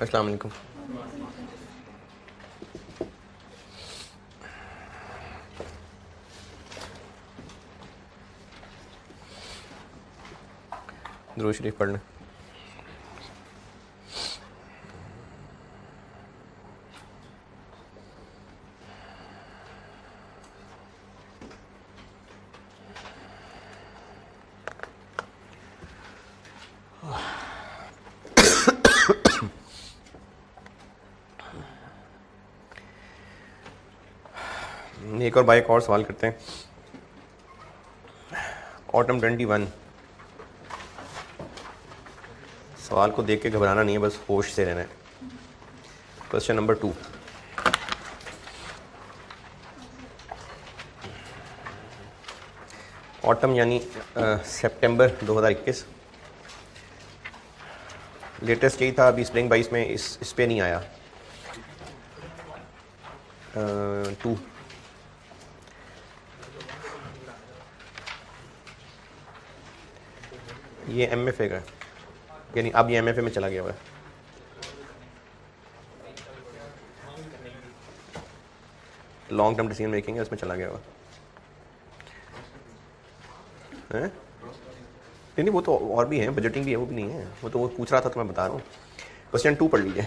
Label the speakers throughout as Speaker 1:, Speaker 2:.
Speaker 1: अस्सलाम वालेकुम। दुरूद शरीफ पढ़ लें। एक और भाई एक और सवाल करते हैं। ऑटम 21, सवाल को देख के घबराना नहीं है, बस होश से रहना है। क्वेश्चन नंबर 2, ऑटम यानी सितंबर 2021। लेटेस्ट यही था, अभी स्प्रिंग 22 में इस पे नहीं आया। 2 ये MFA का है, यानी अब ये MFA में चला गया हुआ है। लॉन्ग टर्म डिसीजन मेकिंग है, उसमें चला गया हुआ है। नहीं वो तो और भी है, बजटिंग भी है, वो भी नहीं है। वो तो वो पूछ रहा था तो मैं बता रहा हूँ। क्वेश्चन 2 पढ़ लीजिए।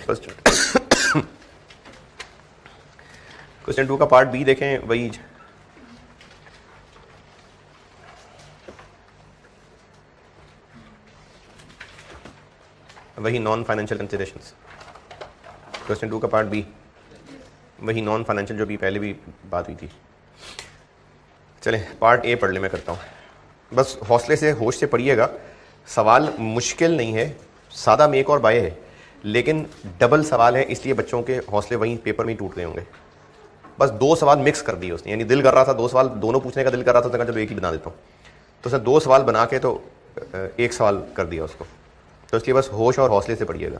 Speaker 1: क्वेश्चन 2 का पार्ट बी देखें। वही नॉन फाइनेंशियल कंसिडरेशंस। क्वेश्चन 2 का पार्ट बी वही नॉन फाइनेंशियल जो भी पहले भी बात हुई थी। चलें पार्ट ए पढ़ ले, मैं करता हूँ। बस हौसले से होश से पढ़िएगा। सवाल मुश्किल नहीं है, सादा मेक और बाय है, लेकिन डबल सवाल है, इसलिए बच्चों के हौसले वहीं पेपर में ही टूट गए होंगे। बस 2 सवाल मिक्स कर दिए उसने, यानी दिल कर रहा था 2 सवाल दोनों पूछने का, दिल कर रहा था तो चलो एक ही बना देता हूँ, तो उसने 2 सवाल बना के तो एक सवाल कर दिया उसको। तो इसलिए बस होश और हौसले से पढ़िएगा।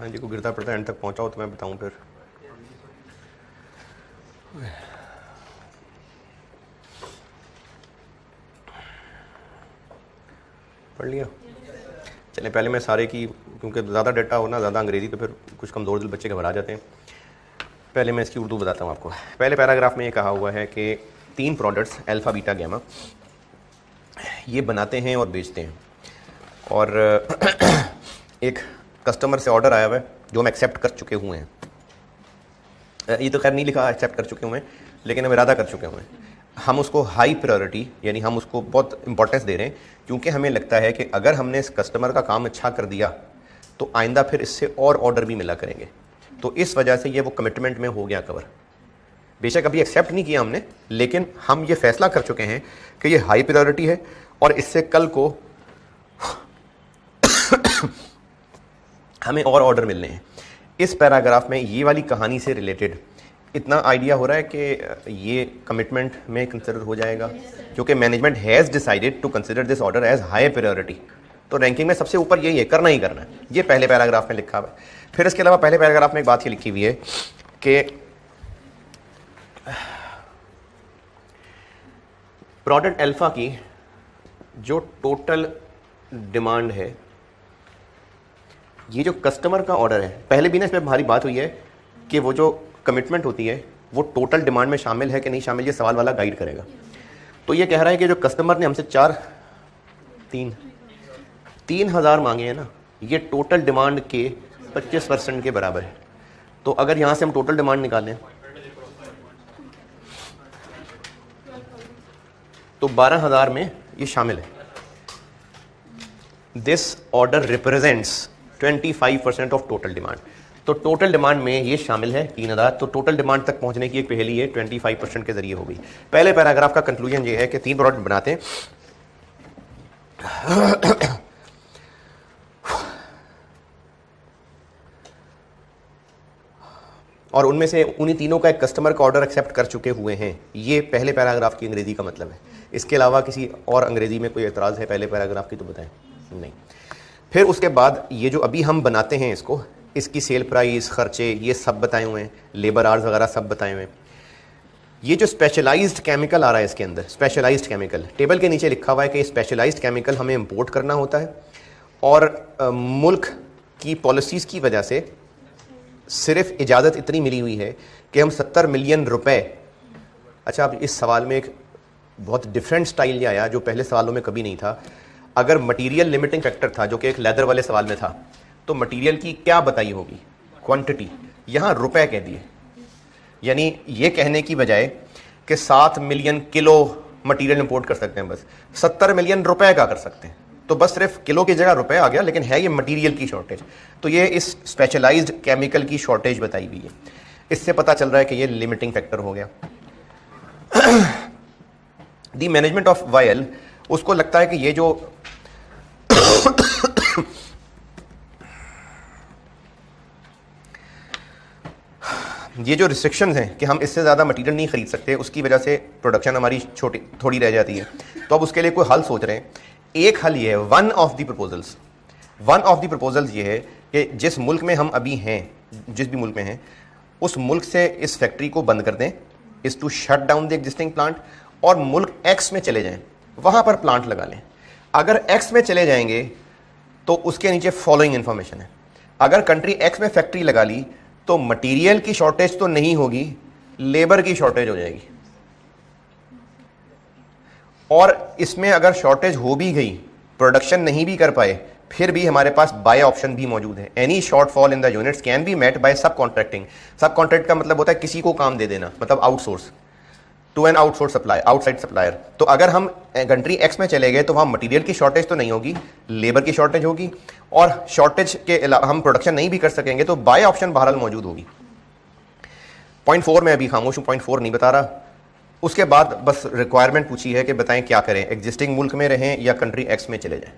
Speaker 1: हाँ जी, को गिरता पड़ता एंड तक पहुँचाओ तो मैं बताऊँ फिर। पढ़ लिया? चलें पहले मैं सारे की, क्योंकि ज़्यादा डाटा हो ना, ज़्यादा अंग्रेज़ी, तो फिर कुछ कमज़ोर दिल बच्चे घबरा जाते हैं। पहले मैं इसकी उर्दू बताता हूँ आपको। पहले पैराग्राफ में ये कहा हुआ है कि 3 प्रोडक्ट्स अल्फ़ा बीटा गैमा ये बनाते हैं और बेचते हैं, और एक कस्टमर से ऑर्डर आया हुआ है जो हम एक्सेप्ट कर चुके हुए हैं। ये तो खैर नहीं लिखा एक्सेप्ट कर चुके हुए हैं, लेकिन हम इरादा कर चुके हुए हैं। हम उसको हाई प्रायोरिटी, यानी हम उसको बहुत इंपॉर्टेंस दे रहे हैं, क्योंकि हमें लगता है कि अगर हमने इस कस्टमर का काम अच्छा कर दिया तो आइंदा फिर इससे और ऑर्डर भी मिला करेंगे। तो इस वजह से ये वो कमिटमेंट में हो गया कवर। बेशक अभी एक्सेप्ट नहीं किया हमने, लेकिन हम ये फैसला कर चुके हैं कि ये हाई प्रायोरिटी है और इससे कल को हमें और ऑर्डर मिलने हैं। इस पैराग्राफ में ये वाली कहानी से रिलेटेड इतना आइडिया हो रहा है कि ये कमिटमेंट में कंसिडर हो जाएगा, क्योंकि management has decided to consider this order as high priority. तो रैंकिंग में सबसे ऊपर यही है, करना ही करना है। ये पहले पैराग्राफ में लिखा हुआ है। फिर इसके अलावा पहले पैराग्राफ में एक बात ये लिखी हुई है कि प्रोडक्ट अल्फा की जो टोटल डिमांड है, ये जो कस्टमर का ऑर्डर है, पहले भी ना इसमें हमारी बात हुई है कि वो जो कमिटमेंट होती है वो टोटल डिमांड में शामिल है कि नहीं शामिल, ये सवाल वाला गाइड करेगा। तो ये कह रहा है कि जो कस्टमर ने हमसे 3,000 मांगे हैं ना, ये टोटल डिमांड के 25% के बराबर है। तो अगर यहां से हम टोटल डिमांड निकालें तो 12,000 में ये शामिल है। This order represents 25% of total demand. तो टोटल डिमांड में ये शामिल है 3,000। तो टोटल डिमांड तक पहुंचने की एक पहली है 25% के जरिए होगी। पहले पैराग्राफ का कंक्लूजन ये है कि 3 प्रोडक्ट बनाते हैं और उनमें से उन्हीं तीनों का एक कस्टमर का ऑर्डर एक्सेप्ट कर चुके हुए हैं। ये पहले पैराग्राफ की अंग्रेजी का मतलब है। इसके अलावा किसी और अंग्रेजी में कोई एतराज़ है पहले पैराग्राफ की तो बताएं। नहीं। फिर उसके बाद ये जो अभी हम बनाते हैं इसको, इसकी सेल प्राइस, खर्चे, ये सब बताए हुए हैं, लेबर आवर्स वगैरह सब बताए हुए हैं। ये जो स्पेशलाइज्ड केमिकल आ रहा है इसके अंदर, स्पेशलाइज्ड केमिकल टेबल के नीचे लिखा हुआ है कि स्पेशलाइज्ड केमिकल हमें इंपोर्ट करना होता है, और मुल्क की पॉलिसीज़ की वजह से सिर्फ इजाज़त इतनी मिली हुई है कि हम 70 मिलियन रुपए। अच्छा, अब इस सवाल में एक बहुत डिफरेंट स्टाइल ये आया जो पहले सवालों में कभी नहीं था। अगर मटीरियल लिमिटिंग फैक्टर था, जो कि एक लेदर वाले सवाल में था, तो मटीरियल की क्या बताई होगी, क्वांटिटी, यहाँ रुपए कह दिए। यानी ये कहने की बजाय कि 7 मिलियन किलो मटीरियल इंपोर्ट कर सकते हैं, बस 70 मिलियन रुपए का कर सकते हैं। तो बस सिर्फ किलो की जगह रुपए आ गया, लेकिन है ये मटीरियल की शॉर्टेज। तो ये इस स्पेशलाइज्ड केमिकल की शॉर्टेज बताई हुई है। इससे पता चल रहा है कि ये लिमिटिंग फैक्टर हो गया। दी मैनेजमेंट ऑफ वायल, उसको लगता है कि ये जो ये जो रिस्ट्रिक्शंस हैं कि हम इससे ज़्यादा मटीरियल नहीं खरीद सकते, उसकी वजह से प्रोडक्शन हमारी छोटी थोड़ी रह जाती है। तो अब उसके लिए कोई हल सोच रहे हैं। एक हल ये है, वन ऑफ द प्रपोजल्स ये है कि जिस मुल्क में हम अभी हैं, जिस भी मुल्क में हैं, उस मुल्क से इस फैक्ट्री को बंद कर दें, is to shut down the existing plant, और मुल्क एक्स में चले जाएं, वहाँ पर प्लांट लगा लें। अगर एक्स में चले जाएंगे तो उसके नीचे फॉलोइंग इंफॉर्मेशन है। अगर कंट्री एक्स में फैक्ट्री लगा ली तो मटेरियल की शॉर्टेज तो नहीं होगी, लेबर की शॉर्टेज हो जाएगी। और इसमें अगर शॉर्टेज हो भी गई, प्रोडक्शन नहीं भी कर पाए, फिर भी हमारे पास बाय ऑप्शन भी मौजूद है। Any shortfall in the units can be met by subcontracting. Subcontract का मतलब होता है किसी को काम दे देना, मतलब outsource to an outside supplier. तो अगर हम कंट्री एक्स में चले गए तो वहाँ मटेरियल की शॉर्टेज तो नहीं होगी, लेबर की शॉर्टेज होगी, और शॉर्टेज के अलावा हम प्रोडक्शन नहीं भी कर सकेंगे, तो बाय ऑप्शन बहरहाल मौजूद होगी। पॉइंट 4 में अभी खामोश हूँ, पॉइंट 4 नहीं बता रहा। उसके बाद बस रिक्वायरमेंट पूछी है कि बताएं क्या करें, एग्जिस्टिंग मुल्क में रहें या कंट्री एक्स में चले जाएं।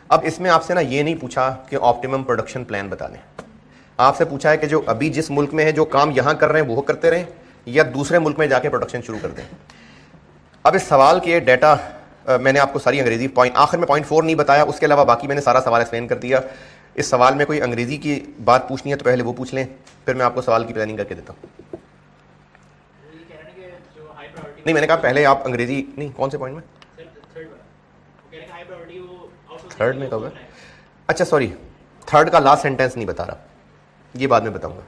Speaker 1: अब इसमें आपसे ना ये नहीं पूछा कि ऑप्टिमम प्रोडक्शन प्लान बता दें। आपसे पूछा है कि जो अभी जिस मुल्क में है, जो काम यहाँ कर रहे हैं वो करते रहें, या दूसरे मुल्क में जाके प्रोडक्शन शुरू कर दें। अब इस सवाल के डाटा मैंने आपको सारी अंग्रेजी पॉइंट, आखिर में पॉइंट 4 नहीं बताया, उसके अलावा बाकी मैंने सारा सवाल एक्सप्लेन कर दिया। इस सवाल में कोई अंग्रेजी की बात पूछनी है तो पहले वो पूछ लें, फिर मैं आपको सवाल की प्लानिंग करके देता हूँ। नहीं, मैंने कहा पहले आप अंग्रेजी नहीं, कौन से पॉइंट में? थर्ड में कहोगे? अच्छा सॉरी, थर्ड का लास्ट सेंटेंस नहीं बता रहा, ये बाद में बताऊंगा।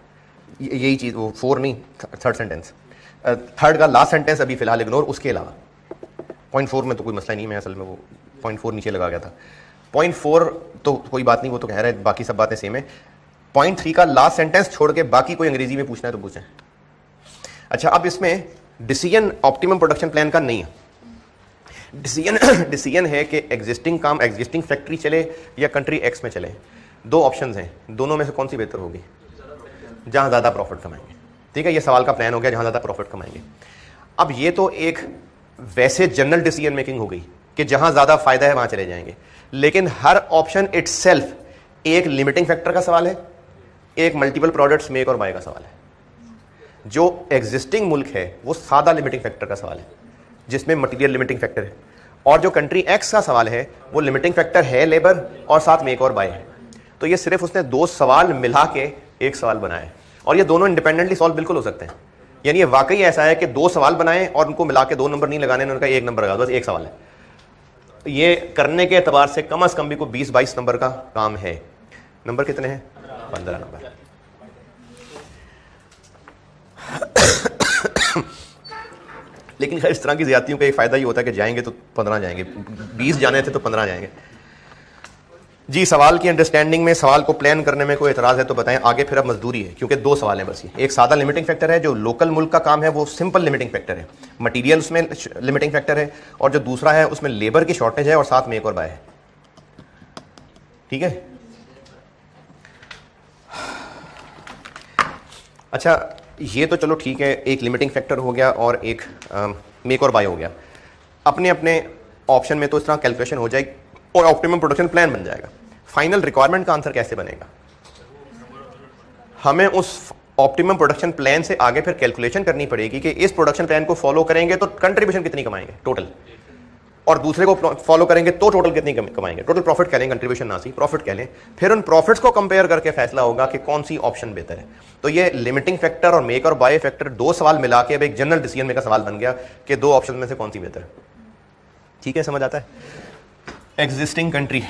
Speaker 1: यही चीज़, वो 4 नहीं, थर्ड सेंटेंस, थर्ड का लास्ट सेंटेंस अभी फिलहाल इग्नोर। उसके अलावा पॉइंट 4 में तो कोई मसला नहीं, मैं असल में वो पॉइंट 4 नीचे लगा गया था। पॉइंट 4 तो कोई बात नहीं, वो तो कह रहा है बाकी सब बातें सेम है। पॉइंट 3 का लास्ट सेंटेंस छोड़ के बाकी कोई अंग्रेजी में पूछना है तो पूछें। अच्छा, अब इसमें डिसीजन ऑप्टिमम प्रोडक्शन प्लान का नहीं है। डिसीजन है कि एग्जिस्टिंग काम एग्जिस्टिंग फैक्ट्री चले या कंट्री एक्स में चले। 2 ऑप्शंस हैं, दोनों में से कौन सी बेहतर होगी? जहां ज़्यादा प्रॉफिट कमाएंगे। ठीक है, ये सवाल का प्लान हो गया, जहां ज़्यादा प्रॉफिट कमाएंगे। अब ये तो एक वैसे जनरल डिसीजन मेकिंग हो गई कि जहां ज़्यादा फायदा है वहां चले जाएंगे, लेकिन हर ऑप्शन इटसेल्फ एक लिमिटिंग फैक्टर का सवाल है, एक मल्टीपल प्रोडक्ट्स मेक और बाय का सवाल है। जो एग्जिस्टिंग मुल्क है वो सादा लिमिटिंग फैक्टर का सवाल है, जिसमें मटीरियल लिमिटिंग फैक्टर है, और जो कंट्री एक्स का सवाल है वो लिमिटिंग फैक्टर है लेबर और साथ मेक और बाय है। तो ये सिर्फ उसने 2 सवाल मिला के एक सवाल बनाया है, और ये दोनों इंडिपेंडेंटली सॉल्व बिल्कुल हो सकते हैं। यानी ये वाकई ऐसा है कि 2 सवाल बनाए और उनको मिला के 2 नंबर नहीं लगाने, उनका 1 नंबर लगा, बस एक सवाल है। ये करने के एतबार से कम अज कम भी को 20-22 नंबर का काम है। नंबर कितने हैं? 15 नंबर। लेकिन इस तरह की ज्यादतियों का एक फायदा ये होता है कि जाएंगे तो 15 जाएंगे, 20 जाने थे तो 15 जाएंगे। जी, सवाल की अंडरस्टैंडिंग में, सवाल को प्लान करने में कोई एतराज है तो बताएं आगे। फिर अब मजदूरी है, क्योंकि 2 सवाल हैं बस। ये एक सादा लिमिटिंग फैक्टर है, जो लोकल मुल्क का काम है वो सिंपल लिमिटिंग फैक्टर है, मटीरियल उसमें लिमिटिंग फैक्टर है, और जो दूसरा है उसमें लेबर की शॉर्टेज है और साथ में एक और बाय है। ठीक है, अच्छा ये तो चलो ठीक है, एक लिमिटिंग फैक्टर हो गया और एक मेक और बाय हो गया। अपने अपने ऑप्शन में तो इस तरह कैलकुलेशन हो जाएगी और ऑप्टिमम प्रोडक्शन प्लान बन जाएगा। फाइनल रिक्वायरमेंट का आंसर कैसे बनेगा? हमें उस ऑप्टिमम प्रोडक्शन प्लान से आगे फिर कैलकुलेशन करनी पड़ेगी कि इस प्रोडक्शन प्लान को फॉलो करेंगे तो कंट्रीब्यूशन कितनी कमाएंगे टोटल, और दूसरे को फॉलो करेंगे तो टोटल कितनी कमाएंगे। टोटल प्रॉफिट कह लें, कंट्रीब्यूशन ना सी प्रॉफिट कह लें। फिर उन प्रॉफिट्स को कंपेयर करके फैसला होगा कि कौन सी ऑप्शन बेहतर है। तो ये लिमिटिंग फैक्टर और मेक और बाय फैक्टर 2 सवाल मिला के अब एक जनरल डिसीजन मेकर सवाल बन गया कि 2 ऑप्शन में से कौन सी बेहतर है। ठीक है, समझ आता है? एग्जिस्टिंग कंट्री,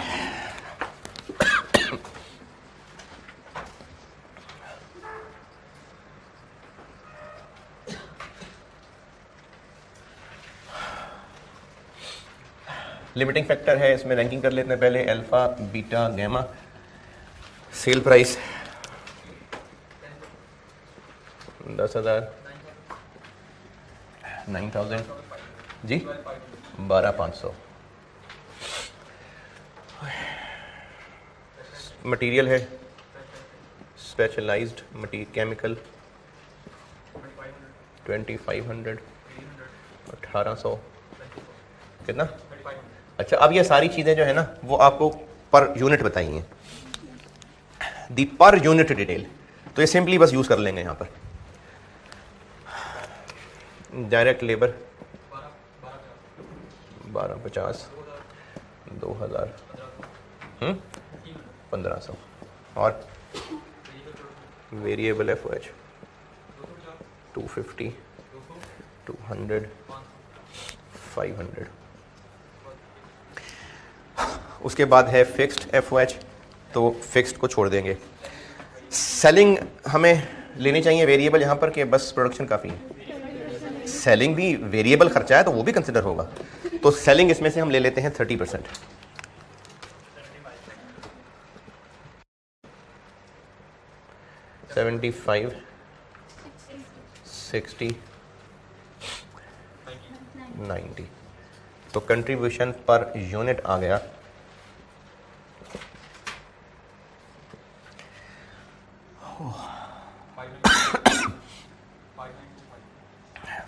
Speaker 1: लिमिटिंग फैक्टर है, इसमें रैंकिंग कर लेते हैं पहले। Alpha, beta, gamma. Sale price 10,000, 9,000 G, 12,500। Material है स्पेशलाइज्ड केमिकल 2,500, 1,800 कितना? अच्छा, अब ये सारी चीज़ें जो है ना वो आपको पर यूनिट बताई हैं, दी पर यूनिट डिटेल। तो ये सिंपली बस यूज़ कर लेंगे यहाँ पर। डायरेक्ट लेबर 1250, 2,000, 1,500, और वेरिएबल FOH 250, 200, 500। उसके बाद है फिक्स्ड FOH, तो फिक्स्ड को छोड़ देंगे। सेलिंग हमें लेनी चाहिए वेरिएबल यहाँ पर कि बस प्रोडक्शन काफ़ी है। सेलिंग भी वेरिएबल खर्चा है तो वो भी कंसिडर होगा, तो सेलिंग इसमें से हम ले लेते हैं 30%। 75, 60, 90। तो कंट्रीब्यूशन पर यूनिट आ गया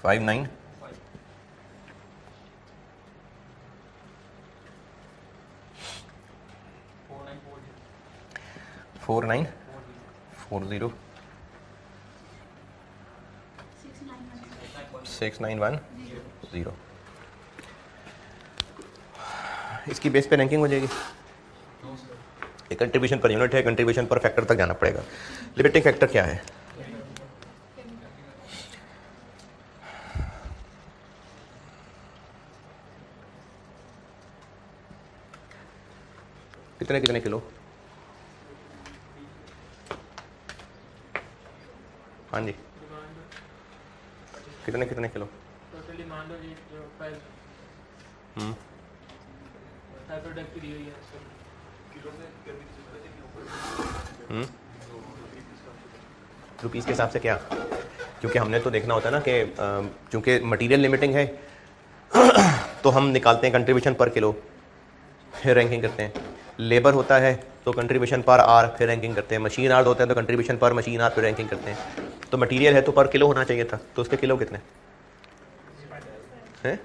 Speaker 1: 59, 4940, 6910। इसकी बेस पे रैंकिंग हो जाएगी। एक कंट्रीब्यूशन पर यूनिट है, कंट्रीब्यूशन पर फैक्टर तक जाना पड़ेगा। लिमिटिंग फैक्टर क्या है? कितने कितने किलो? हाँ जी, कितने कितने किलो?
Speaker 2: टोटली मान लो जी जो प्राइस प्रोडक्ट की दी हुई है
Speaker 1: रुपीज़ के हिसाब से क्या? क्योंकि हमने तो देखना होता है ना कि चूँकि मटेरियल लिमिटिंग है तो हम निकालते हैं कंट्रीब्यूशन पर किलो, फिर रैंकिंग करते हैं। लेबर होता है तो कंट्रीब्यूशन पर आर, फिर रैंकिंग करते हैं। मशीन आर होते हैं तो कंट्रीब्यूशन पर मशीन आर, फिर रैंकिंग करते हैं। तो मटेरियल है तो पर किलो होना चाहिए था, तो उसके किलो कितने हैं?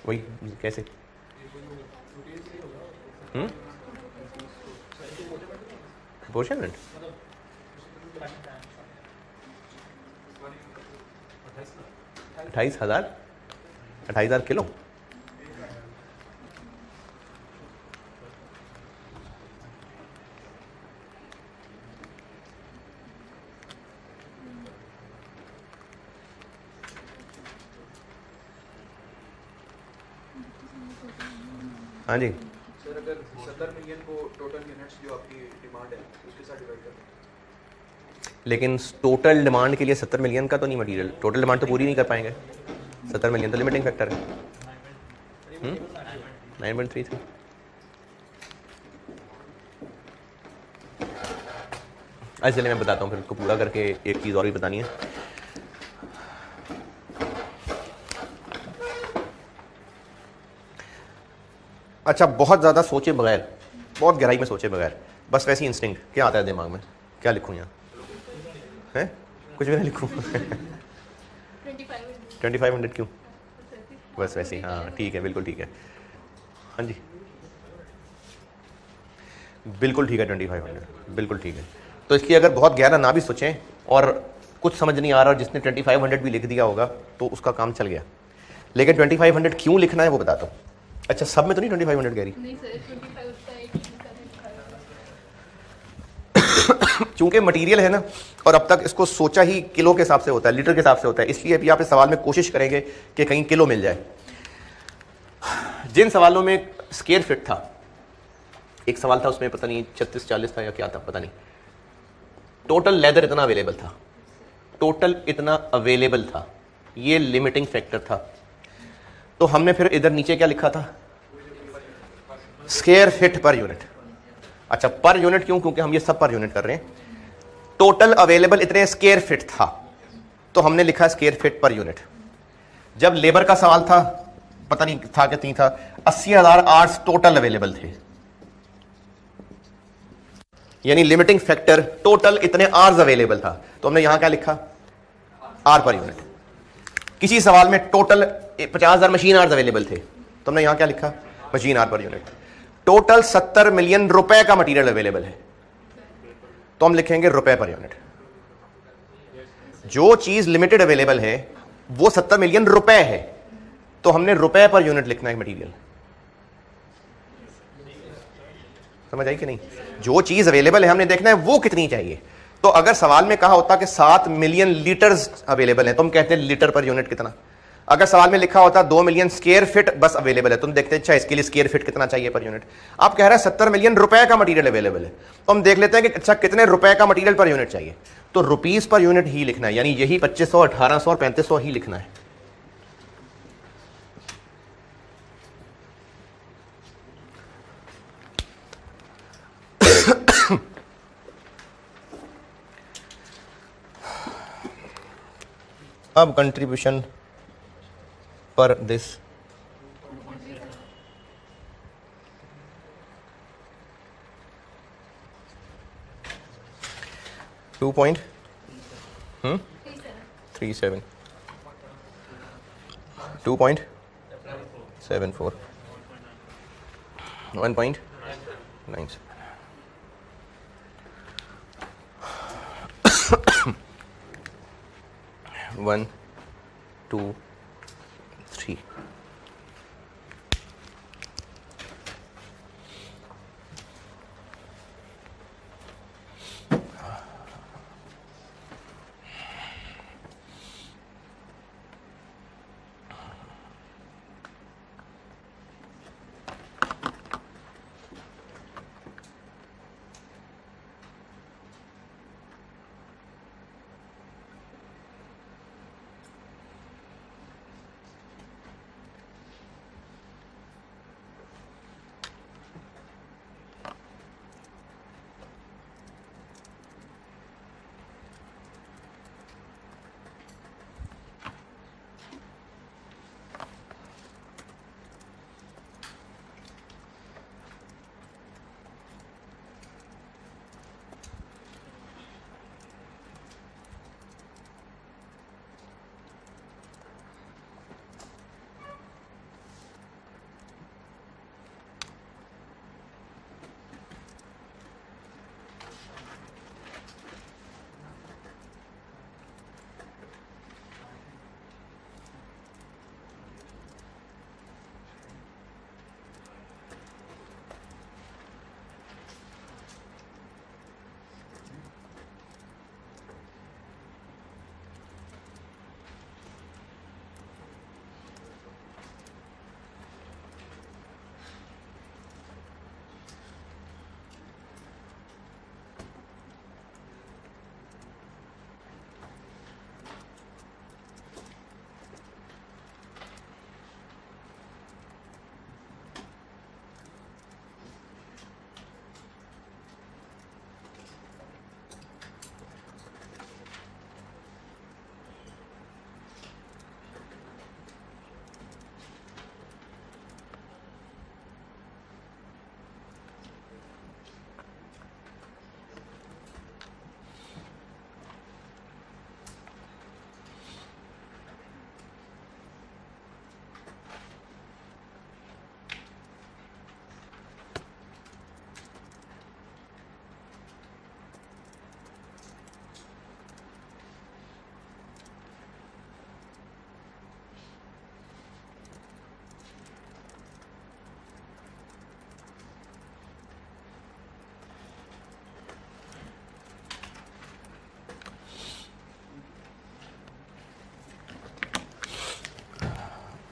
Speaker 1: वही कैसे? Proportional 28,000 kilo. हाँ जी
Speaker 3: सर, अगर 70 मिलियन को टोटल यूनिट्स जो आपकी डिमांड है उसके साथ डिवाइड करें,
Speaker 1: लेकिन टोटल डिमांड के लिए 70 मिलियन का तो नहीं मटेरियल, टोटल डिमांड तो पूरी नहीं कर पाएंगे। 70 मिलियन तो लिमिटिंग फैक्टर है। 9.33। अच्छा चलिए मैं बताता हूँ, फिर उसको पूरा करके एक चीज़ और भी बतानी है। अच्छा, बहुत ज़्यादा सोचे बगैर, बहुत गहराई में सोचे बगैर, बस वैसी इंस्टिंक्ट क्या आता है दिमाग में? क्या लिखूँ यहाँ? हैं? कुछ भी नहीं लिखूँ? 2500 क्यों? बस वैसे ही, हाँ ठीक है, बिल्कुल ठीक है। हाँ जी बिल्कुल ठीक है, 2500 बिल्कुल ठीक है। तो इसकी अगर बहुत गहरा ना भी सोचें और कुछ समझ नहीं आ रहा, जिसने 2500 भी लिख दिया होगा तो उसका काम चल गया। लेकिन 2500 क्यों लिखना है वो बताता हूँ। अच्छा, सब में तो नहीं 2500 कह रही?
Speaker 4: नहीं सर, 25 का एक
Speaker 1: चूंकि मटेरियल है ना, और अब तक इसको सोचा ही किलो के हिसाब से होता है, लीटर के हिसाब से होता है, इसलिए अभी आप इस सवाल में कोशिश करेंगे कि कहीं किलो मिल जाए। जिन सवालों में स्क्वायर फीट था, एक सवाल था उसमें पता नहीं 36-40 था या क्या था पता नहीं, टोटल लेदर इतना अवेलेबल था, टोटल इतना अवेलेबल था, ये लिमिटिंग फैक्टर था। तो हमने फिर इधर नीचे क्या लिखा था? Square feet per unit. अच्छा, पर यूनिट क्यों? क्योंकि हम ये सब पर यूनिट कर रहे हैं। टोटल अवेलेबल इतने स्क्वायर फीट था तो हमने लिखा स्क्वायर फीट पर यूनिट। जब लेबर का सवाल था, पता नहीं था कि नहीं था, 80,000 आर्स टोटल अवेलेबल थे, यानी लिमिटिंग फैक्टर टोटल इतने आर्स अवेलेबल था, तो हमने यहां क्या लिखा? Are per unit. किसी सवाल में टोटल 50,000 मशीन आर्स अवेलेबल थे, तो हमने यहां क्या लिखा? Machine hour per unit. Total 70 million रुपए का मटेरियल अवेलेबल है, तो हम लिखेंगे रुपए पर यूनिट। जो चीज लिमिटेड अवेलेबल है वो 70 मिलियन रुपए है, तो हमने रुपए पर यूनिट लिखना है मटेरियल। समझ आई कि नहीं? जो चीज अवेलेबल है हमने देखना है वो कितनी चाहिए। तो अगर सवाल में कहा होता कि 7 मिलियन लीटर्स अवेलेबल है तो हम कहते हैं लीटर पर यूनिट कितना। अगर सवाल में लिखा होता 2 मिलियन स्क्वायर फीट बस अवेलेबल है, तुम देखते हैं अच्छा इसके लिए स्क्वायर फीट कितना चाहिए पर यूनिट। आप कह रहे हैं 70 मिलियन रुपए का मटेरियल अवेलेबल है, तो हम देख लेते हैं कि अच्छा कितने रुपए का मटेरियल पर यूनिट चाहिए, तो रुपीस पर यूनिट ही लिखना है, यानी यही 2500, 1800 और 3500 ही लिखना है। अब कंट्रीब्यूशन पर दिस $2.37 2.74 1.97 1 2 3 1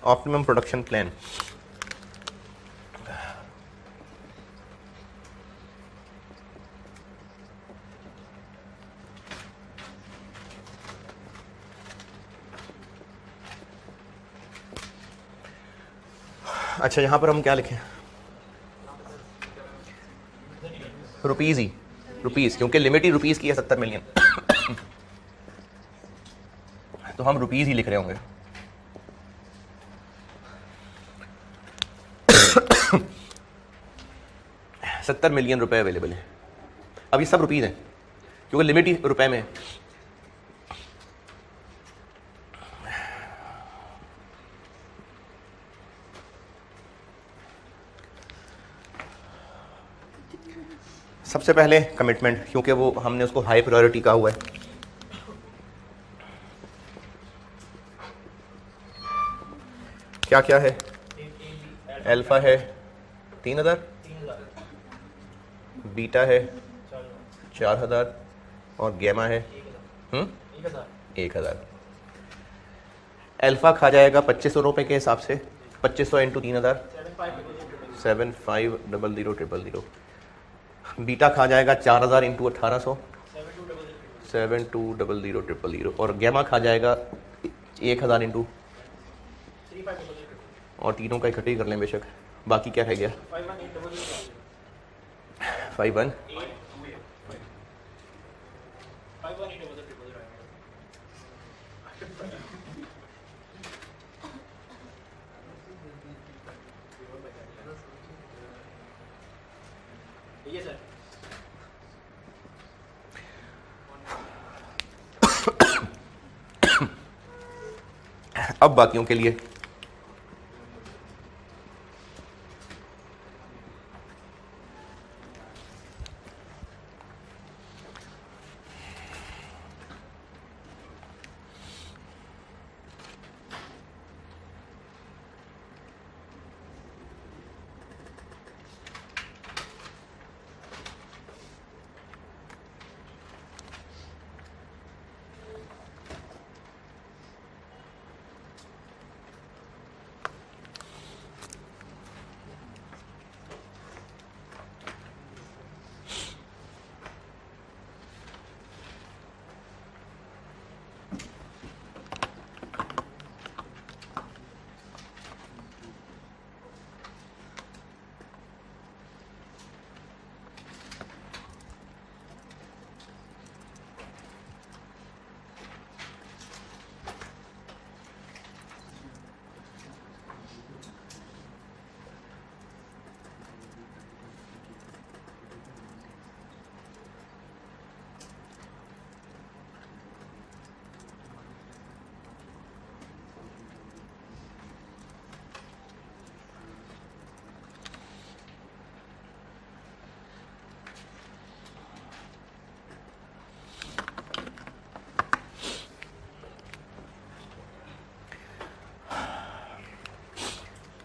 Speaker 1: ऑप्टिमम प्रोडक्शन प्लान। अच्छा, यहाँ पर हम क्या लिखें? रुपीज़ ही, रुपीज़, क्योंकि लिमिट ही रुपीज़ की है 70 मिलियन। तो हम रुपीज़ ही लिख रहे होंगे। $70 मिलियन अवेलेबल है। अब ये सब रुपीज़ हैं क्योंकि लिमिट ही रुपए में है। सबसे पहले कमिटमेंट, क्योंकि वो हमने उसको हाई प्रायोरिटी कहा हुआ है। क्या क्या है? अल्फा है 3000, बीटा है 4000 और गैमा है 1000। अल्फा खा जाएगा 2500 रुपये के हिसाब से, 2500 इंटू 3000 750000। बीटा खा जाएगा 4000 इंटू 1800 720000। और गैमा खा जाएगा 1000 इंटू, और तीनों का इकट्ठे ही कर लें बेशक। बाकी क्या रह गया? 51 अब बाकियों के लिए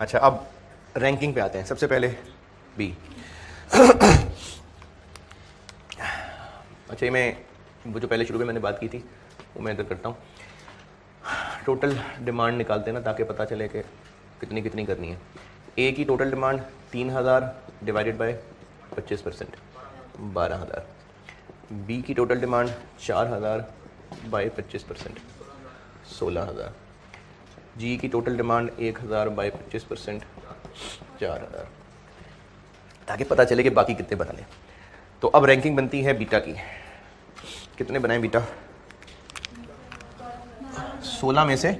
Speaker 1: अच्छा, अब रैंकिंग पे आते हैं। सबसे पहले बी। अच्छा, मैं वो जो पहले शुरू में मैंने बात की थी वो मैं इधर करता हूँ। टोटल डिमांड निकालते हैं ना, ताकि पता चले कि कितनी कितनी करनी है। ए की total demand 3000 divided by 25% 12000। B की टोटल डिमांड 4000 बाय 25% 16000। जी की टोटल डिमांड 1000 बाय 25% 4000, ताकि पता चले कि बाकी कितने बना लें। तो अब रैंकिंग बनती है बीटा की। कितने बनाए बीटा? 16 में से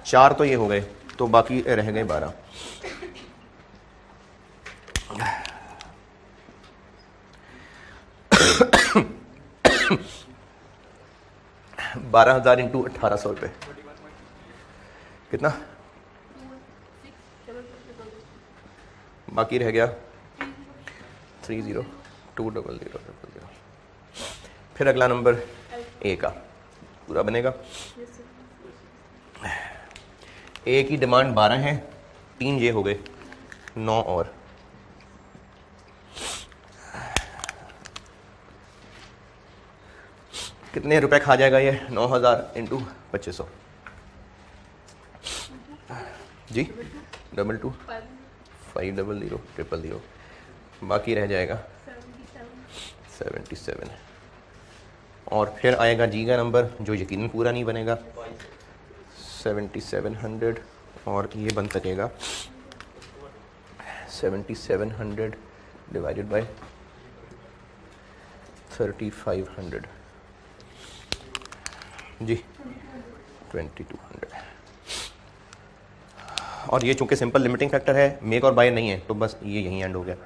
Speaker 1: 4 तो ये हो गए, तो बाकी रह गए 12। $12,000 इंटू 1800 रुपये कितना? बाकी रह गया 302000। फिर अगला नंबर ए का पूरा बनेगा। ए की डिमांड 12 है, 3 ये हो गए, 9 और। कितने रुपए खा जाएगा ये? 9000 इंटू 2500 जी 22 500 000, बाकी रह जाएगा 77। और फिर आएगा जी का नंबर जो यकीनन पूरा नहीं बनेगा 7700, और ये बन सकेगा 7700 डिवाइडेड बाय 3500 जी 2200। और ये चूंकि सिंपल लिमिटिंग फैक्टर है, मेक और बाय नहीं है, तो बस ये यहीं एंड हो गया।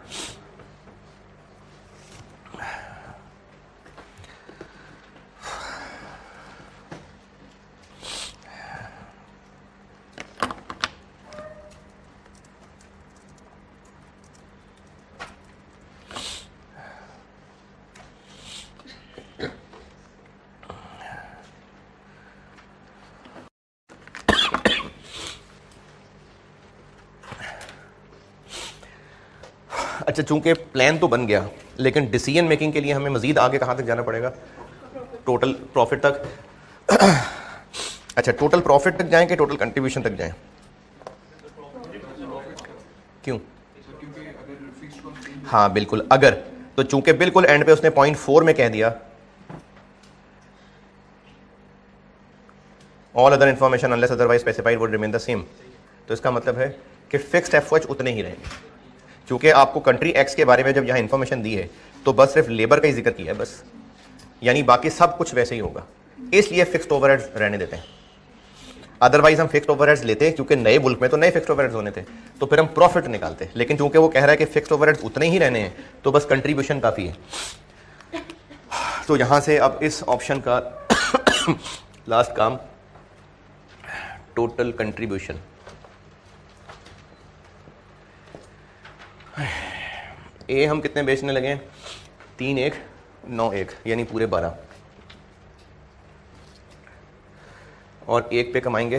Speaker 1: अच्छा, चूंकि प्लान तो बन गया, लेकिन डिसीजन मेकिंग के लिए हमें मजीद आगे कहाँ तक जाना पड़ेगा? टोटल प्रॉफिट तक। अच्छा, टोटल प्रॉफिट तक जाएं कि टोटल कंट्रीब्यूशन तक जाएं? क्यों? हाँ बिल्कुल, अगर तो चूंकि बिल्कुल एंड पे उसने 0.4 में कह दिया all other information unless otherwise specified would remain the same, तो इसका मतलब है कि फिक्स्ड एफओएच उतने ही रहेंगे। क्योंकि आपको कंट्री एक्स के बारे में जब यहाँ इंफॉर्मेशन दी है तो बस सिर्फ लेबर का ही जिक्र किया है बस, यानी बाकी सब कुछ वैसे ही होगा, इसलिए फिक्स्ड ओवरहेड्स रहने देते हैं। अदरवाइज हम फिक्स्ड ओवरहेड्स लेते क्योंकि नए मुल्क में तो नए फिक्स्ड ओवरहेड्स होने थे, तो फिर हम प्रॉफिट निकालते, लेकिन चूंकि वो कह रहा है कि फिक्स्ड ओवरहेड्स उतने ही रहने हैं तो बस कंट्रीब्यूशन काफ़ी है। तो यहाँ से अब इस ऑप्शन का लास्ट काम टोटल कंट्रीब्यूशन। ए हम कितने बेचने लगे हैं? 3 1 9 1, यानी पूरे 12, और एक पे कमाएंगे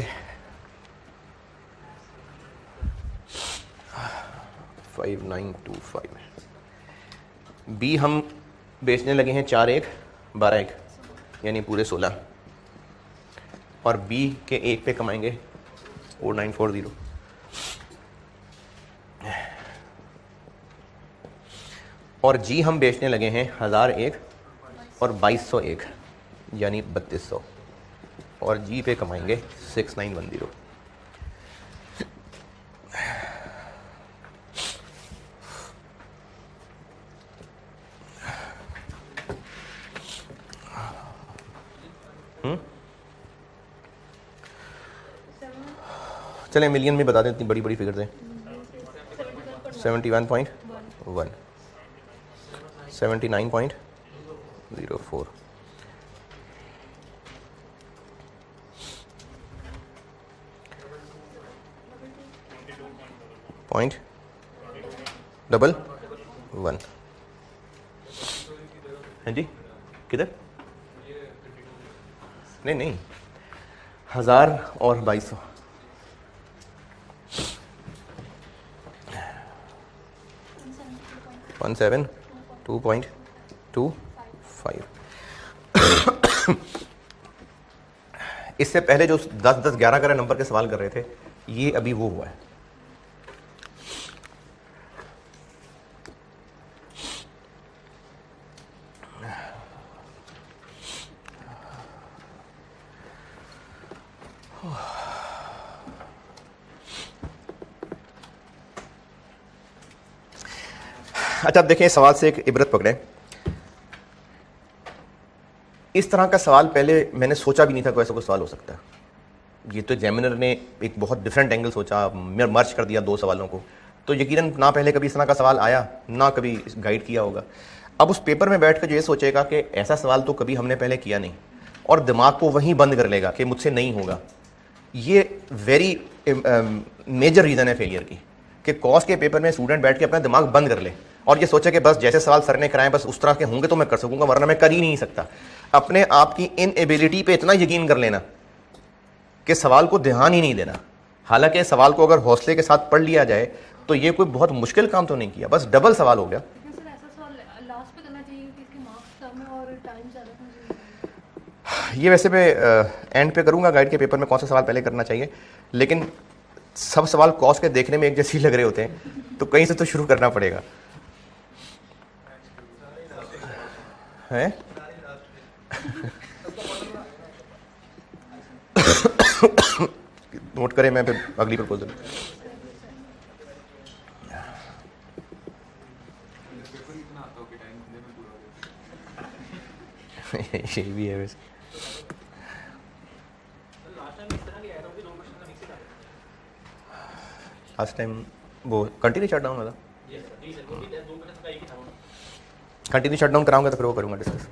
Speaker 1: 5925। बी हम बेचने लगे हैं 4 1 12 1, यानी पूरे 16, और बी के एक पे कमाएंगे 4940। और जी हम बेचने लगे हैं 1001 और 2201, यानी 3200, और जी पे कमाएंगे 6910। चलें मिलियन में बता दें, इतनी बड़ी बड़ी फिगर हैं। 71.1, 79.04, .11 है जी। किधर? नहीं 1000 और 2200, वन 2.25। इससे पहले जो 10 10 11 11 नंबर के सवाल कर रहे थे, ये अभी वो हुआ है। अच्छा, अब देखें, सवाल से एक इबरत पकड़ें। इस तरह का सवाल पहले मैंने सोचा भी नहीं था कोई ऐसा कोई सवाल हो सकता है। ये तो एग्जामिनर ने एक बहुत डिफरेंट एंगल सोचा, मर्ज कर दिया 2 सवालों को, तो यकीनन ना पहले कभी इस तरह का सवाल आया, ना कभी गाइड किया होगा। अब उस पेपर में बैठ कर जो ये सोचेगा कि ऐसा सवाल तो कभी हमने पहले किया नहीं, और दिमाग को वहीं बंद कर लेगा कि मुझसे नहीं होगा, ये वेरी मेजर रीज़न है फेलियर की, कि कॉस्ट के पेपर में स्टूडेंट बैठ के अपना दिमाग बंद कर ले और ये सोचे कि बस जैसे सवाल सर ने कराए बस उस तरह के होंगे तो मैं कर सकूंगा, वरना मैं कर ही नहीं सकता। अपने आप की इनएबिलिटी पे इतना यकीन कर लेना कि सवाल को ध्यान ही नहीं देना। हालांकि सवाल को अगर हौसले के साथ पढ़ लिया जाए तो ये कोई बहुत मुश्किल काम तो नहीं किया, बस डबल सवाल हो गया। ये वैसे मैं एंड पे करूंगा गाइड के पेपर में कौन सा सवाल पहले करना चाहिए, लेकिन सब सवाल कॉस्ट के देखने में एक जैसे ही लग रहे होते हैं, तो कहीं से तो शुरू करना पड़ेगा है। नोट करें, मैं फिर अगली प्रपोजल। ये भी है वैसे। लास्ट टाइम वो कंटिन्यू शटडाउन वाला, कंटिन्यू शटडाउन कराऊंगा तो फिर वो करूंगा डिस्कस।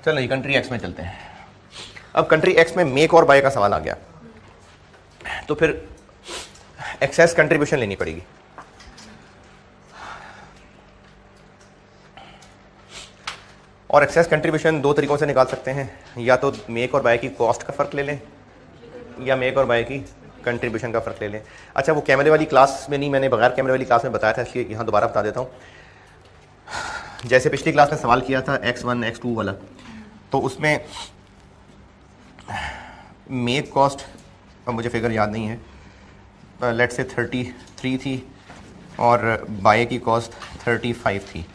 Speaker 1: चलो कंट्री एक्स में चलते हैं। अब कंट्री एक्स में मेक और बाय का सवाल आ गया, तो फिर एक्सेस कंट्रीब्यूशन लेनी पड़ेगी। और एक्सेस कंट्रीब्यूशन दो तरीकों से निकाल सकते हैं, या तो मेक और बाय की कॉस्ट का फ़र्क ले लें, या मेक और बाय की कंट्रीब्यूशन का फ़र्क ले लें। अच्छा, वो कैमरे वाली क्लास में नहीं, मैंने बगैर कैमरे वाली क्लास में बताया था, इसलिए यहाँ दोबारा बता देता हूँ। जैसे पिछली क्लास में सवाल किया था x1 x2 वाला, तो उसमें मेक कॉस्ट, अब मुझे फिगर याद नहीं है, लेट्स से 33 थी और बाय की कॉस्ट 35 थी।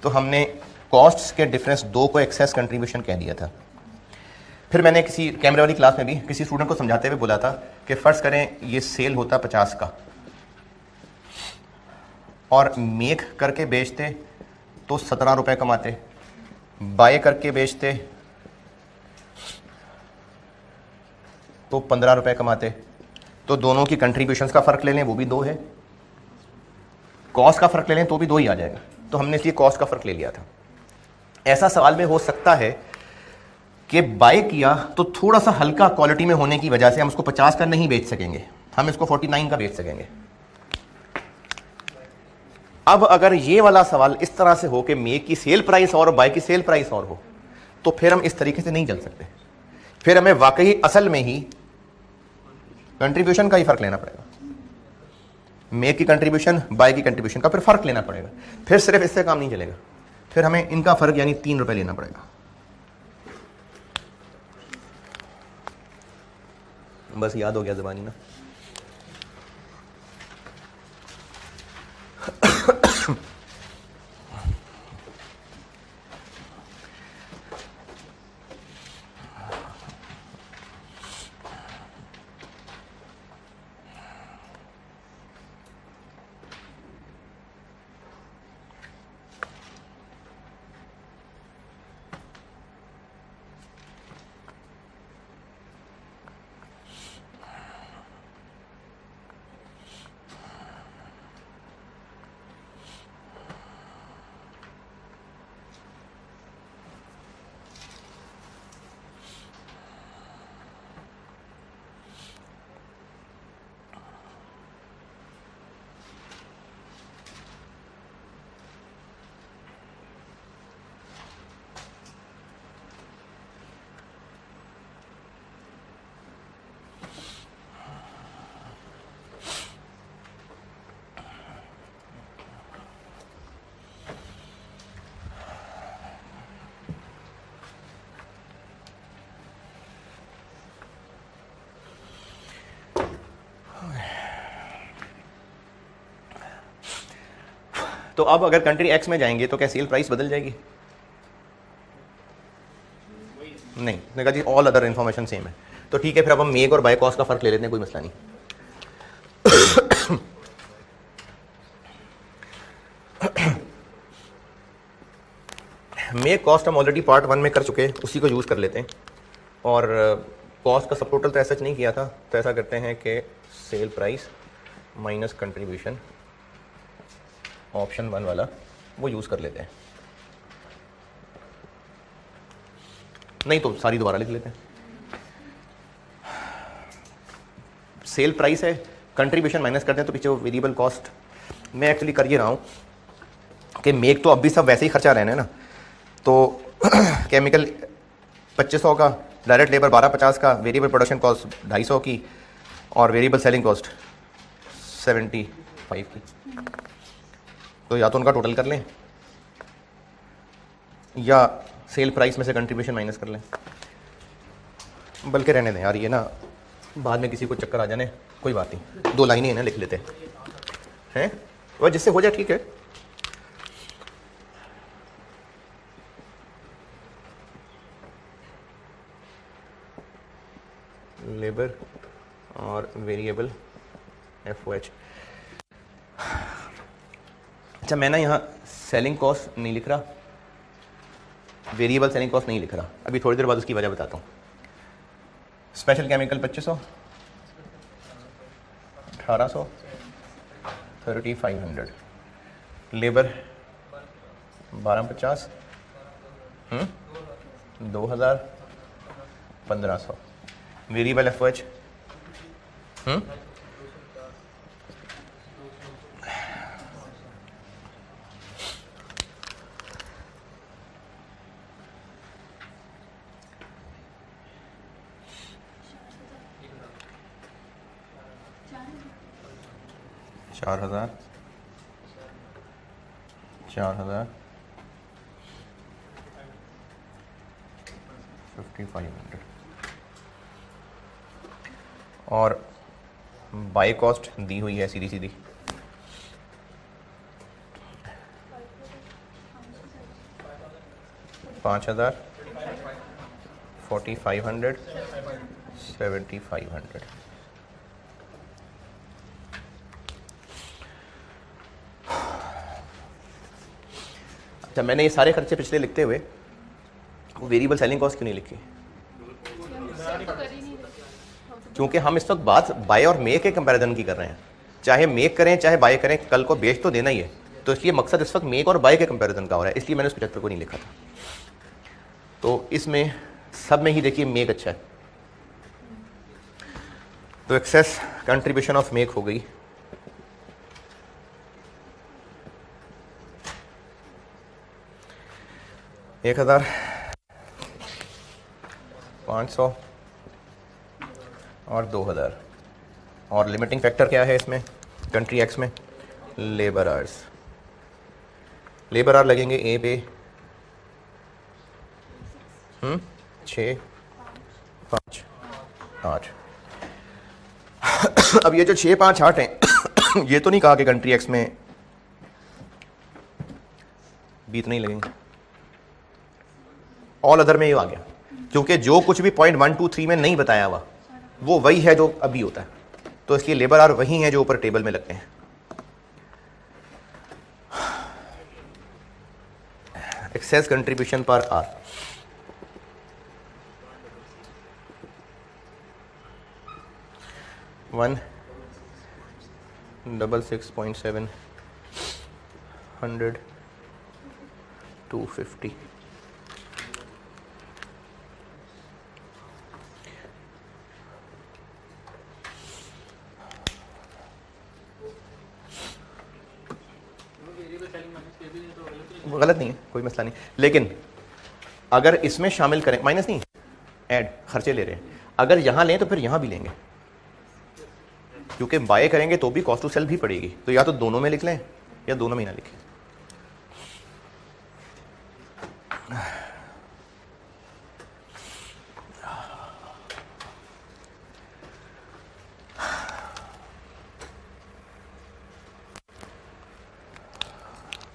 Speaker 1: तो हमने कॉस्ट्स के डिफरेंस दो को एक्सेस कंट्रीब्यूशन कह दिया था। फिर मैंने किसी कैमरे वाली क्लास में भी किसी स्टूडेंट को समझाते हुए बोला था कि फ़र्ज़ करें ये सेल होता 50 का और मेक करके बेचते तो 17 रुपये कमाते, बाय करके बेचते तो 15 रुपये कमाते। तो दोनों की कंट्रीब्यूशंस का फ़र्क ले लें, वो भी दो है, कॉस्ट का फ़र्क ले लें तो भी दो ही आ जाएगा। तो हमने इसलिए कॉस्ट का फ़र्क ले लिया था। ऐसा सवाल में हो सकता है कि बाय किया तो थोड़ा सा हल्का क्वालिटी में होने की वजह से हम उसको 50 का नहीं बेच सकेंगे, हम इसको 49 का बेच सकेंगे। अब अगर ये वाला सवाल इस तरह से हो कि मेक की सेल प्राइस और बाय की सेल प्राइस और हो, तो फिर हम इस तरीके से नहीं चल सकते। फिर हमें वाकई असल में ही कंट्रीब्यूशन का ही फ़र्क लेना पड़ेगा, मेक की कंट्रीब्यूशन बाय की कंट्रीब्यूशन का फिर फ़र्क लेना पड़ेगा। फिर सिर्फ इससे काम नहीं चलेगा, फिर हमें इनका फ़र्क यानी 3 रुपये लेना पड़ेगा। बस याद हो गया ज़बानी ना। तो अब अगर कंट्री एक्स में जाएंगे तो क्या सेल प्राइस बदल जाएगी? नहीं, उसने कहा जी ऑल अदर इन्फॉर्मेशन सेम है। तो ठीक है, फिर अब हम मेक और बाय कॉस्ट का फ़र्क ले लेते हैं, कोई मसला नहीं। मेक कॉस्ट हम ऑलरेडी पार्ट 1 में कर चुके हैं, उसी को यूज़ कर लेते हैं। और कॉस्ट का सब टोटल तो ऐसा नहीं किया था, तो ऐसा करते हैं कि sale price minus contribution option 1 वाला वो यूज़ कर लेते हैं। नहीं तो सारी दोबारा लिख लेते हैं। सेल प्राइस है, कंट्रीब्यूशन माइनस करते हैं तो पीछे वो वेरिएबल कॉस्ट मैं एक्चुअली कर ये रहा हूँ कि मेक तो अब भी सब वैसे ही खर्चा रहना है ना, तो केमिकल 2500 का, डायरेक्ट लेबर 1250 का, वेरिएबल प्रोडक्शन कॉस्ट 250 की और वेरिएबल सेलिंग कॉस्ट 75 की। तो या तो उनका टोटल कर लें या सेल प्राइस में से कंट्रीब्यूशन माइनस कर लें। बल्कि रहने दें यार, ये ना बाद में किसी को चक्कर आ जाने, कोई बात नहीं, 2 लाइनें हैं ना लिख लेते हैं, वह जिससे हो जाए ठीक है। लेबर और वेरिएबल FOH। अच्छा मैं ना यहाँ सेलिंग कॉस्ट नहीं लिख रहा, वेरिएबल सेलिंग कॉस्ट नहीं लिख रहा, अभी थोड़ी देर बाद उसकी वजह बताता हूँ। Special chemical 2500, 1800, 3500, labour 1250, 2000, 1500, variable FOH 4000, 4000, 5500 और बाय कॉस्ट दी हुई है सीधी सीधी 5000, 4500, 7500। अच्छा मैंने ये सारे खर्चे पिछले लिखते हुए वेरिएबल सेलिंग कॉस्ट क्यों नहीं लिखी? क्योंकि हम इस वक्त बात बाय और मेक के कंपैरिजन की कर रहे हैं। चाहे मेक करें चाहे बाय करें, कल को बेच तो देना ही है, तो इसलिए मकसद इस वक्त मेक और बाय के कंपैरिजन का हो रहा है, इसलिए मैंने उस 75 को नहीं लिखा था। तो इसमें सब में ही देखिए मेक अच्छा है, तो एक्सेस कंट्रीब्यूशन ऑफ मेक हो गई 1500 और 2000। और लिमिटिंग फैक्टर क्या है इसमें कंट्री एक्स में? Labour hours. लेबर आवर लगेंगे ए पे 6, 5, 8। अब ये जो 6, 5, 8 हैं ये तो नहीं कहा कि कंट्री एक्स में भी इतने ही लगेंगे, ऑल अदर में ये आ गया, क्योंकि जो कुछ भी पॉइंट 1, 2, 3 में नहीं बताया हुआ वो वही है जो अभी होता है, तो इसलिए लेबर आवर वही है जो ऊपर टेबल में लगते हैं। Excess contribution per hour one 66.7 100 250। वो गलत नहीं है, कोई मसला नहीं, लेकिन अगर इसमें शामिल करें, माइनस नहीं ऐड, खर्चे ले रहे हैं, अगर यहां लें तो फिर यहां भी लेंगे, क्योंकि बाय करेंगे तो भी कॉस्ट टू सेल भी पड़ेगी, तो या तो दोनों में लिख लें या दोनों में ना लिखें।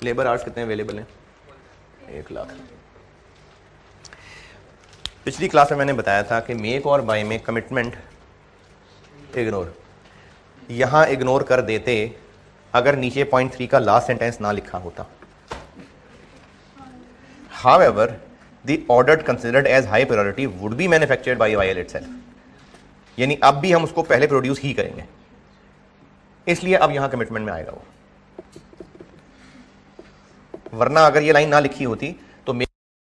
Speaker 1: लेबर आवर्स कितने अवेलेबल हैं? 1 लाख। पिछली क्लास में मैंने बताया था कि मेक और बाय में कमिटमेंट इग्नोर, यहां इग्नोर कर देते अगर नीचे पॉइंट 3 का लास्ट सेंटेंस ना लिखा होता। However, the order considered as high priority would be manufactured by YL itself. यानी अब भी हम उसको पहले प्रोड्यूस ही करेंगे, इसलिए अब यहां कमिटमेंट में आएगा वो। वरना अगर ये लाइन ना लिखी होती तो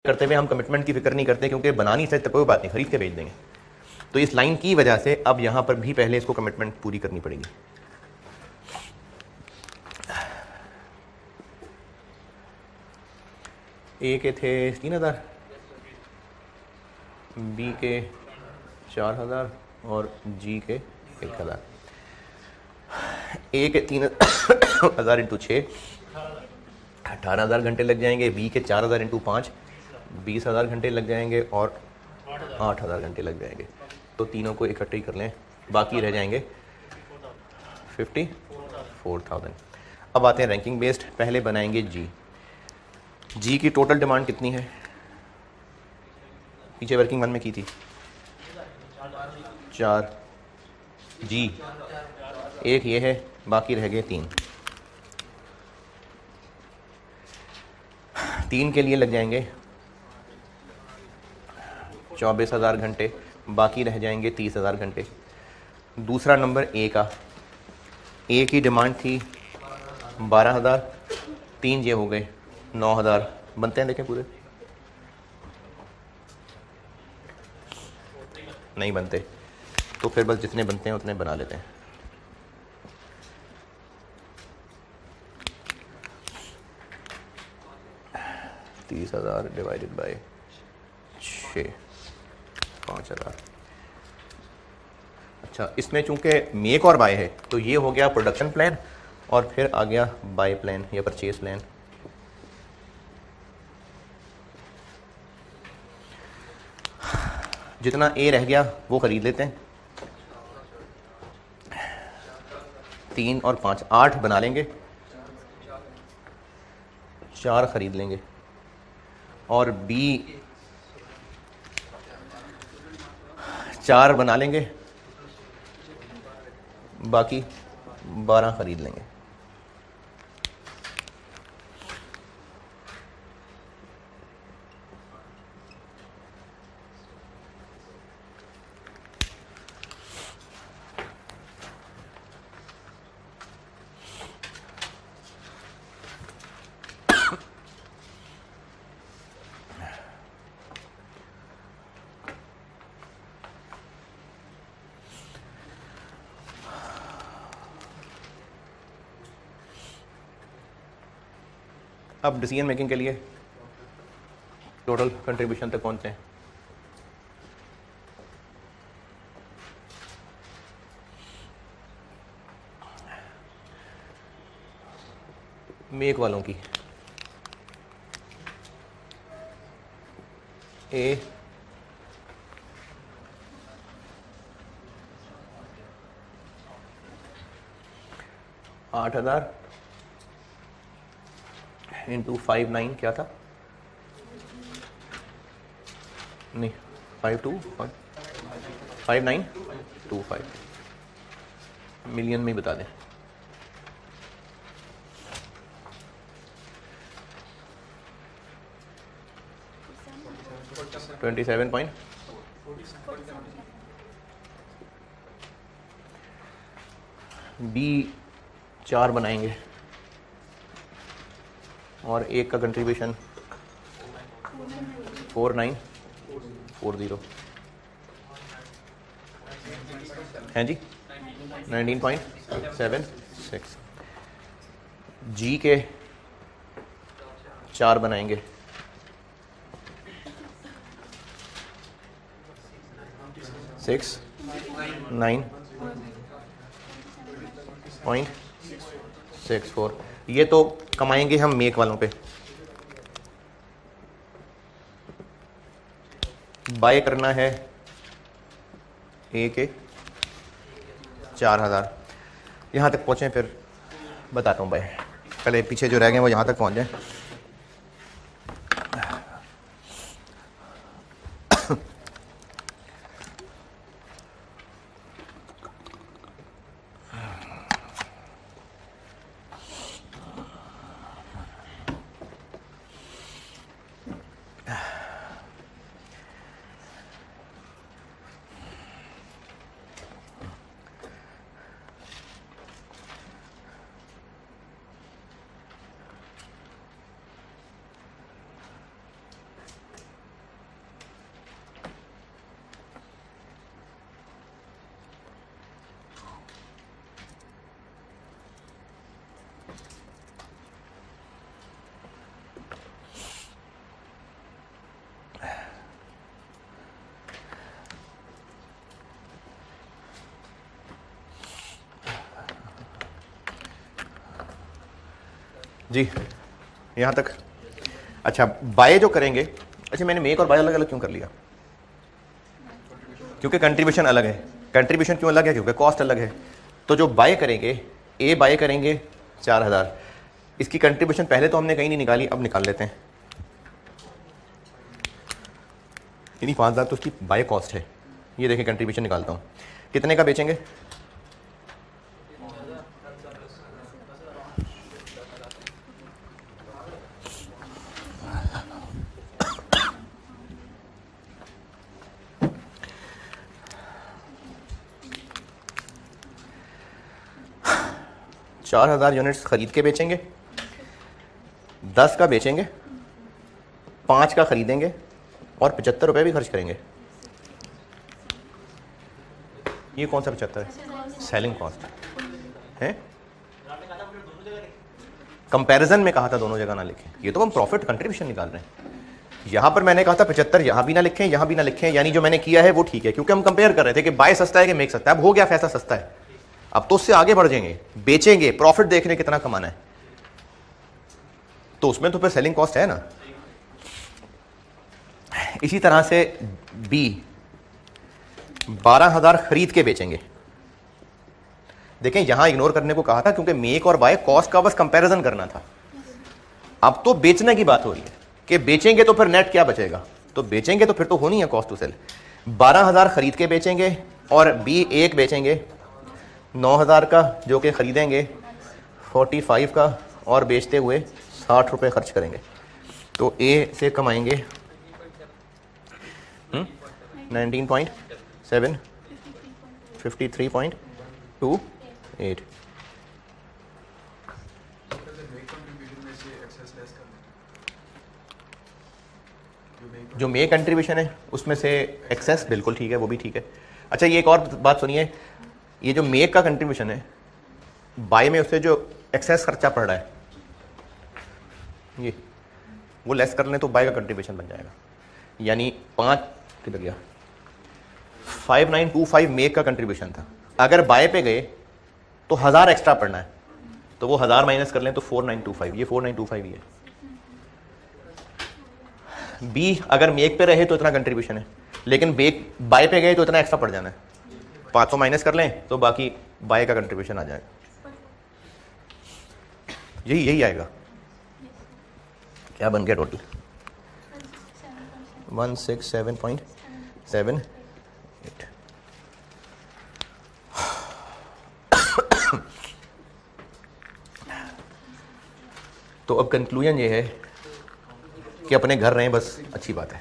Speaker 1: करते हुए हम कमिटमेंट की फिक्र नहीं करते, क्योंकि बना नहीं सकते, कोई बात नहीं, खरीद के भेज देंगे। तो इस लाइन की वजह से अब यहां पर भी पहले इसको कमिटमेंट पूरी करनी पड़ेगी। ए के थे 3000, बी के 4000 और जी के 1000। ए के 3000 इंटू 6 18,000 घंटे लग जाएंगे, बी के 4000 इंटू 5 20,000 घंटे लग जाएंगे और 8,000 घंटे लग जाएंगे। तो तीनों को इकट्ठे ही कर लें, बाकी रह जाएंगे 54,000। अब आते हैं रैंकिंग बेस्ड। पहले बनाएंगे जी की टोटल डिमांड कितनी है, पीछे वर्किंग 1 में की थी 4, जी एक ये है, बाकी रह गए 3 के लिए लग जाएंगे 24,000 घंटे, बाकी रह जाएंगे 30,000 घंटे। दूसरा नंबर ए का, ए की डिमांड थी 12,000, 3 ये हो गए 9,000 बनते हैं, देखें पूरे नहीं बनते, तो फिर बस जितने बनते हैं उतने बना लेते हैं। $30,000 डिवाइडेड बाय 6 5,000। अच्छा, इसमें चूंकि मेक और बाय है तो ये हो गया प्रोडक्शन प्लान और फिर आ गया बाय प्लान या परचेज प्लान। जितना ए रह गया वो खरीद लेते हैं, 3 और 5 8 बना लेंगे, 4 खरीद लेंगे और बी 4 बना लेंगे, बाकी 12 खरीद लेंगे। अब डिसीजन मेकिंग के लिए टोटल कंट्रीब्यूशन तक पहुंचते हैं। मेक वालों की ए 8,000 इंटू 59 क्या था, नहीं 5925 मिलियन में ही बता दें। 27 बी 4 बनाएंगे और एक का कंट्रीब्यूशन 4940 हैं जी, 19.76। जी के 4 बनाएंगे, 69.64। ये तो कमाएंगे हम मेक वालों पे। बाय करना है ए के 4,000। यहाँ तक पहुँचें फिर बताता हूँ बाय, पहले पीछे जो रह गए वो यहाँ तक पहुँच जाए। जी यहाँ तक। अच्छा बाय जो करेंगे, अच्छा मैंने मेक और बाय अलग अलग क्यों कर लिया? क्योंकि कंट्रीब्यूशन अलग है। कंट्रीब्यूशन क्यों अलग है? क्योंकि कॉस्ट अलग है। तो जो बाय करेंगे, ए बाय करेंगे 4000, इसकी कंट्रीब्यूशन पहले तो हमने कहीं नहीं निकाली, अब निकाल लेते हैं। यानी 5000 तो उसकी बाय कॉस्ट है। ये देखें कंट्रीब्यूशन निकालता हूँ, कितने का बेचेंगे? चार 4000 यूनिट्स खरीद के बेचेंगे, 10 का बेचेंगे, 5 का खरीदेंगे और 75 रुपये भी खर्च करेंगे। ये कौन सा 75 है? सेलिंग कॉस्ट है। कंपैरिजन में कहा था दोनों जगह ना लिखें, ये तो हम प्रॉफिट कंट्रीब्यूशन निकाल रहे हैं। यहां पर मैंने कहा था 75, यहां भी ना लिखें यहां भी ना लिखें, यानी जो मैंने किया है वो ठीक है, क्योंकि हम कंपेयर कर रहे थे कि बाय सस्ता है कि मेक सस्ता है। अब हो गया फैसला सस्ता है, अब तो उससे आगे बढ़ जाएंगे, बेचेंगे, प्रॉफिट देख रहे कितना कमाना है, तो उसमें तो फिर सेलिंग कॉस्ट है ना। इसी तरह से बी 12000 खरीद के बेचेंगे। देखें यहां इग्नोर करने को कहा था क्योंकि मेक और बाय कॉस्ट का बस कंपैरिजन करना था। अब तो बेचने की बात हो रही है कि बेचेंगे तो फिर नेट क्या बचेगा, तो बेचेंगे तो फिर तो होनी है कॉस्ट टू सेल। 12000 खरीद के बेचेंगे और बी 1 बेचेंगे 9000 का, जो कि खरीदेंगे 45 का और बेचते हुए 60 रुपये खर्च करेंगे। तो ए से कमाएंगे 19.7, 53.28। जो मे कंट्रीब्यूशन है उसमें से एक्सेस, बिल्कुल ठीक है, वो भी ठीक है। अच्छा ये एक और बात सुनिए, ये जो मेक का कंट्रीब्यूशन है, बाय में उससे जो एक्सेस खर्चा पड़ रहा है ये वो लेस कर लें तो बाय का कंट्रीब्यूशन बन जाएगा। यानी 5 किधर गया, 5925 मेक का कंट्रीब्यूशन था। अगर बाय पे गए तो 1000 एक्स्ट्रा पड़ना है, तो वो 1000 माइनस कर लें तो 4925, ये 4925 ही है। बी अगर मेक पे रहे तो इतना कंट्रीब्यूशन है, लेकिन बाय पे गए तो इतना एक्स्ट्रा पड़ जाना है, 500 माइनस कर लें तो बाकी बाय का कंट्रीब्यूशन आ जाएगा। यही आएगा। क्या बन गया टोटल? 167.78। तो अब कंक्लूजन ये है कि अपने घर रहें, बस अच्छी बात है।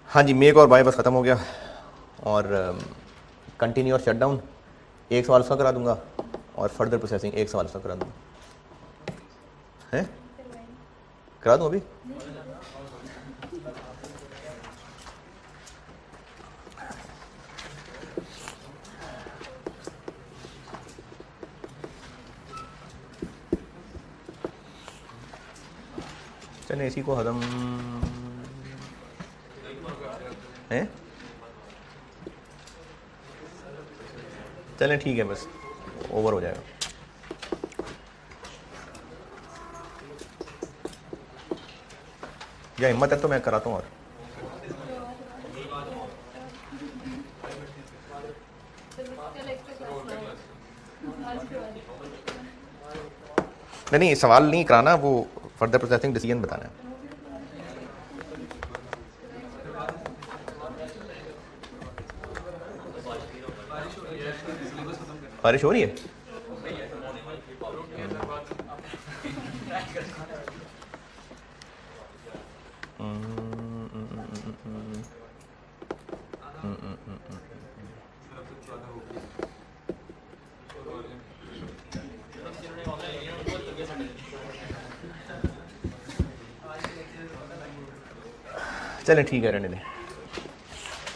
Speaker 1: हाँ जी, मेक और बाय बस ख़त्म हो गया। और कंटिन्यू और शट डाउन 1 सवाल उसका करा दूंगा और फर्दर प्रोसेसिंग 1 सवाल उसका करा दूंगा। हैं करा दूँ अभी? चलें इसी को हदम हैं, चलें ठीक है, बस ओवर हो जाएगा। या हिम्मत है तो मैं कराता हूँ। और नहीं सवाल नहीं कराना, वो फर्दर प्रोसेसिंग डिसीजन बताना है। बारिश हो रही है? चलें ठीक है, रहने दें।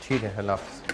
Speaker 1: ठीक है, अल्लाह हाफ़िज़।